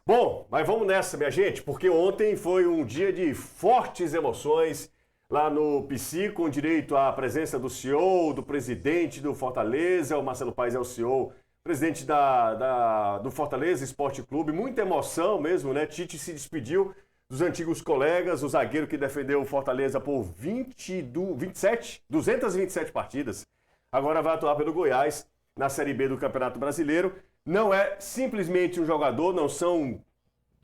Bom, mas vamos nessa, minha gente, porque ontem foi um dia de fortes emoções lá no PC, com direito à presença do CEO, do presidente do Fortaleza, o Marcelo Paes é o CEO, presidente do Fortaleza Esporte Clube. Muita emoção mesmo, né? Tite se despediu dos antigos colegas, o zagueiro que defendeu o Fortaleza por 227 partidas. Agora vai atuar pelo Goiás na Série B do Campeonato Brasileiro. Não é simplesmente um jogador, não são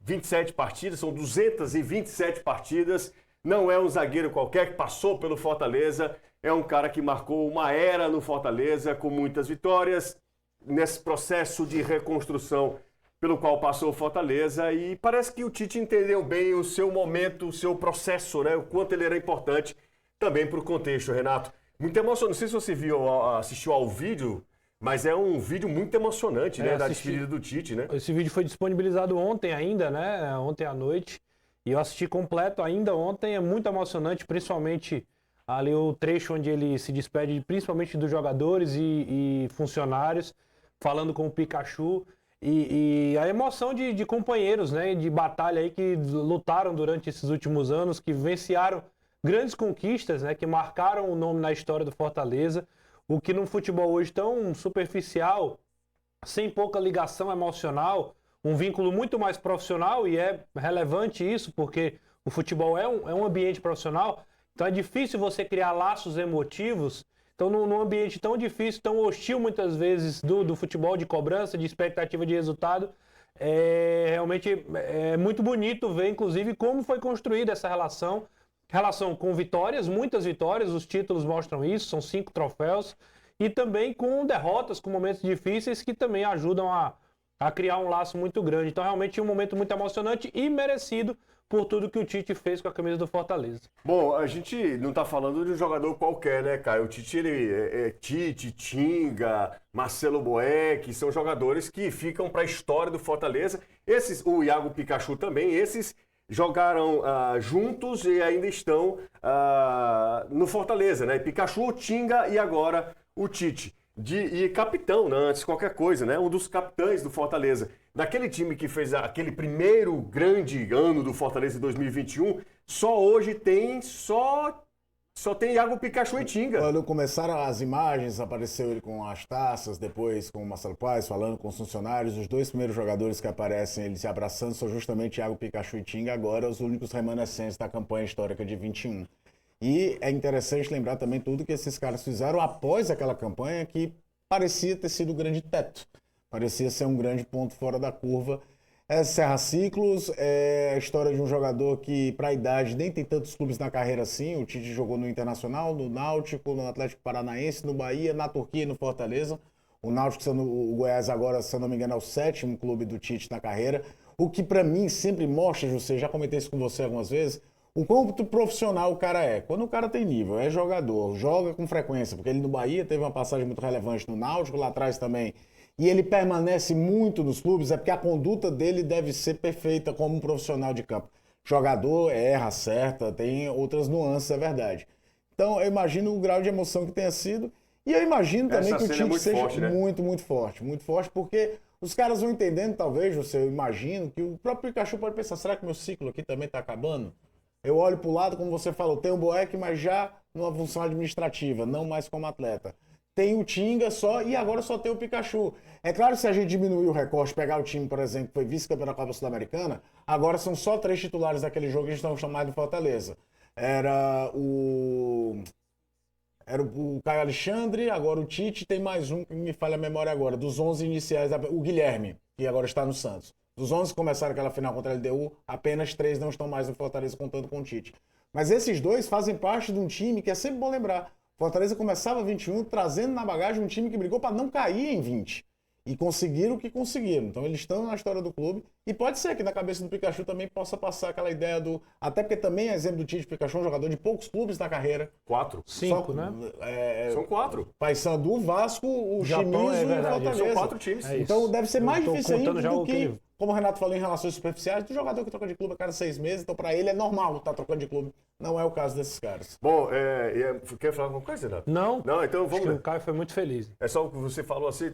27 partidas, são 227 partidas. Não é um zagueiro qualquer que passou pelo Fortaleza, é um cara que marcou uma era no Fortaleza com muitas vitórias nesse processo de reconstrução pelo qual passou o Fortaleza, e parece que o Tite entendeu bem o seu momento, o seu processo, né? O quanto ele era importante também para o contexto, Renato. Muito emocionante. Não sei se você assistiu ao vídeo, mas é um vídeo muito emocionante, né? Da despedida do Tite, né? Esse vídeo foi disponibilizado ontem ainda, né? Ontem à noite. E eu assisti completo ainda ontem. É muito emocionante, principalmente ali o trecho onde ele se despede, principalmente dos jogadores e funcionários, falando com o Pikachu. E a emoção de companheiros, né? De batalha aí que lutaram durante esses últimos anos, que venciaram grandes conquistas, né? Que marcaram o nome na história do Fortaleza. O que num futebol hoje tão superficial, sem pouca ligação emocional, um vínculo muito mais profissional, e é relevante isso, porque o futebol é um ambiente profissional, então é difícil você criar laços emotivos. Então, num ambiente tão difícil, tão hostil muitas vezes do futebol, de cobrança, de expectativa de resultado, realmente é muito bonito ver, inclusive, como foi construída essa relação com vitórias, muitas vitórias, os títulos mostram isso, são 5 troféus, e também com derrotas, com momentos difíceis que também ajudam a criar um laço muito grande. Então, realmente, um momento muito emocionante e merecido por tudo que o Tite fez com a camisa do Fortaleza. Bom, a gente não está falando de um jogador qualquer, né, Caio? O Tite, Tite, Tinga, Marcelo Boeck, são jogadores que ficam para a história do Fortaleza. O Iago Pikachu também, esses jogaram juntos e ainda estão no Fortaleza, né? Pikachu, Tinga e agora o Tite. E capitão, né? Antes de qualquer coisa, né? Um dos capitães do Fortaleza. Daquele time que fez aquele primeiro grande ano do Fortaleza em 2021, só hoje só tem Iago Pikachu e Tinga. Quando começaram as imagens, apareceu ele com as taças, depois com o Marcelo Paes falando com os funcionários. Os 2 primeiros jogadores que aparecem, eles se abraçando, são justamente Iago Pikachu e Tinga, agora os únicos remanescentes da campanha histórica de 21. E é interessante lembrar também tudo que esses caras fizeram após aquela campanha, que parecia ter sido o grande teto, parecia ser um grande ponto fora da curva. Encerra ciclos, é a história de um jogador que, para a idade, nem tem tantos clubes na carreira assim. O Tite jogou no Internacional, no Náutico, no Atlético Paranaense, no Bahia, na Turquia e no Fortaleza. O Náutico, o Goiás agora, se eu não me engano, é o 7º clube do Tite na carreira. O que para mim sempre mostra, José, já comentei isso com você algumas vezes, o quanto profissional o cara é. Quando o cara tem nível, é jogador, joga com frequência, porque ele no Bahia teve uma passagem muito relevante no Náutico, lá atrás também, e ele permanece muito nos clubes, é porque a conduta dele deve ser perfeita como um profissional de campo. Jogador erra, acerta, tem outras nuances, é verdade. Então eu imagino o grau de emoção que tenha sido, e eu imagino também que o Tite seja forte, né? muito forte, porque os caras vão entendendo, talvez, eu imagino, que o próprio Pikachu pode pensar, será que meu ciclo aqui também está acabando? Eu olho para o lado, como você falou, tem o Boeck, mas já numa função administrativa, não mais como atleta. Tem o Tinga só e agora só tem o Pikachu. É claro que se a gente diminuir o recorte, pegar o time, por exemplo, que foi vice-campeão da Copa Sul-Americana, agora são só 3 titulares daquele jogo que a gente não chama mais do Fortaleza. Era o Caio Alexandre, agora o Tite, tem mais um que me falha a memória agora, dos 11 iniciais, o Guilherme, que agora está no Santos. Dos 11 que começaram aquela final contra a LDU, apenas 3 não estão mais no Fortaleza contando com o Tite. Mas esses 2 fazem parte de um time que é sempre bom lembrar. Fortaleza começava 21 trazendo na bagagem um time que brigou para não cair em 20. E conseguiram o que conseguiram. Então eles estão na história do clube. E pode ser que na cabeça do Pikachu também possa passar aquela ideia do... Até porque também é exemplo do Tite. Pikachu é um jogador de poucos clubes na carreira. 4. 5, né? São 4. Paysandu, Vasco, o Japão, Shimizu e o Fortaleza. São 4 times. Então deve ser mais difícil ainda do que... que... Como o Renato falou em relações superficiais, do jogador que troca de clube a cada 6 meses, então para ele é normal estar trocando de clube. Não é o caso desses caras. Bom, quer falar alguma coisa, Renato? Não. Não, então vamos Acho que lá. o Caio foi muito feliz. É só o que você falou assim,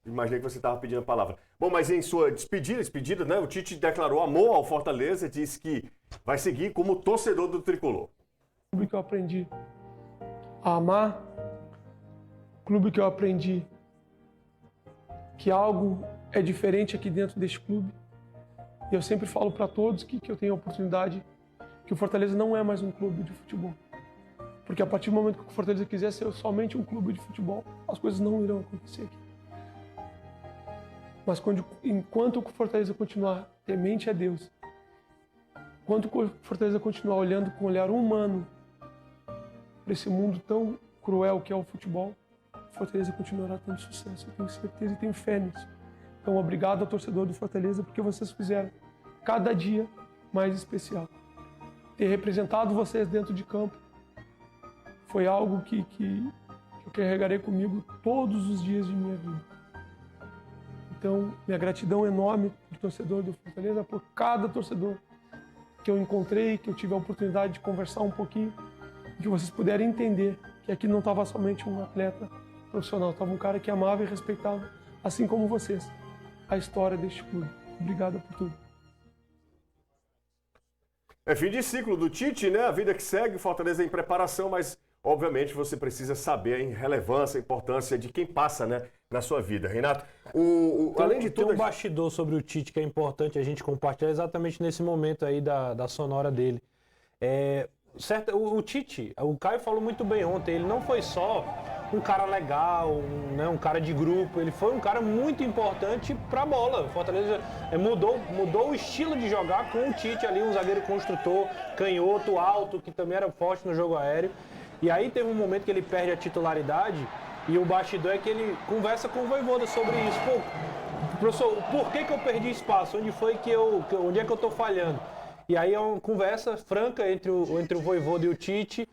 Imaginei que você estava pedindo a palavra. Bom, mas em sua despedida, né? O Tite declarou amor ao Fortaleza, disse que vai seguir como torcedor do Tricolor. Clube que eu aprendi a amar, clube que eu aprendi que algo é diferente aqui dentro deste clube. E eu sempre falo para todos que eu tenho a oportunidade que o Fortaleza não é mais um clube de futebol. Porque a partir do momento que o Fortaleza quiser ser somente um clube de futebol, as coisas não irão acontecer aqui. Mas enquanto o Fortaleza continuar temente a Deus, enquanto o Fortaleza continuar olhando com um olhar humano para esse mundo tão cruel que é o futebol, o Fortaleza continuará tendo sucesso. Eu tenho certeza e tenho fé nisso. Então, obrigado ao torcedor do Fortaleza, porque vocês fizeram cada dia mais especial. Ter representado vocês dentro de campo foi algo que eu carregarei comigo todos os dias de minha vida. Então, minha gratidão enorme do torcedor do Fortaleza, por cada torcedor que eu encontrei, que eu tive a oportunidade de conversar um pouquinho, que vocês puderem entender que aqui não estava somente um atleta profissional, estava um cara que amava e respeitava, assim como vocês, a história deste clube. Obrigado por tudo. É fim de ciclo do Tite, né? A vida que segue, o Fortaleza em preparação, mas obviamente você precisa saber a relevância, a importância de quem passa, né, na sua vida. Renato, além de tudo... Tem um bastidor sobre o Tite que é importante a gente compartilhar exatamente nesse momento aí da sonora dele. O Tite, o Caio falou muito bem ontem, ele não foi só um cara legal, um cara de grupo, ele foi um cara muito importante para a bola. O Fortaleza mudou o estilo de jogar com o Tite ali, um zagueiro construtor, canhoto, alto, que também era forte no jogo aéreo. E aí teve um momento que ele perde a titularidade e o bastidor é que ele conversa com o Vojvoda sobre isso. Pô, professor, por que eu perdi espaço? Onde é que eu tô falhando? E aí é uma conversa franca entre o Vojvoda e o Tite,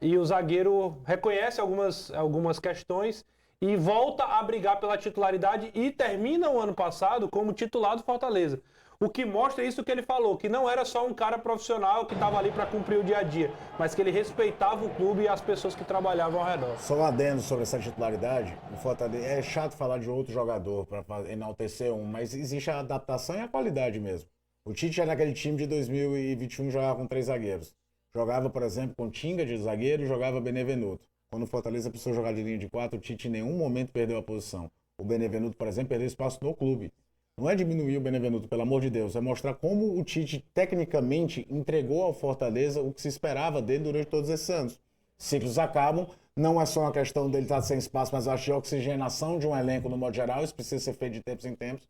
e o zagueiro reconhece algumas questões e volta a brigar pela titularidade e termina o ano passado como titular do Fortaleza. O que mostra isso que ele falou, que não era só um cara profissional que estava ali para cumprir o dia a dia, mas que ele respeitava o clube e as pessoas que trabalhavam ao redor. Só um adendo sobre essa titularidade, o Fortaleza, é chato falar de outro jogador para enaltecer um, mas existe a adaptação e a qualidade mesmo. O Tite era naquele time de 2021, jogava com 3 zagueiros. Jogava, por exemplo, com Tinga de zagueiro e jogava Benevenuto. Quando o Fortaleza precisou jogar de linha de 4, o Tite em nenhum momento perdeu a posição. O Benevenuto, por exemplo, perdeu espaço no clube. Não é diminuir o Benevenuto, pelo amor de Deus, é mostrar como o Tite, tecnicamente, entregou ao Fortaleza o que se esperava dele durante todos esses anos. Ciclos acabam, não é só uma questão dele estar sem espaço, mas acho que a oxigenação de um elenco, no modo geral, isso precisa ser feito de tempos em tempos.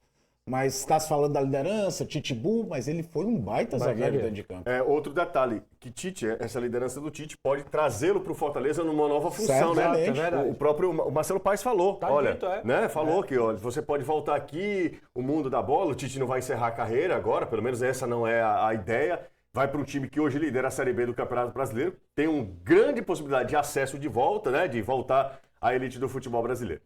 Mas está se falando da liderança, Titibu, mas ele foi um baita zagueiro dentro de campo. Outro detalhe, que Tite, essa liderança do Tite pode trazê-lo para o Fortaleza numa nova função, certamente, né? O próprio Marcelo Paes falou, Dito, né? Falou que você pode voltar aqui, o mundo da bola, o Tite não vai encerrar a carreira agora, pelo menos essa não é a ideia. Vai para um time que hoje lidera a Série B do Campeonato Brasileiro, tem uma grande possibilidade de acesso de volta, né? De voltar à elite do futebol brasileiro.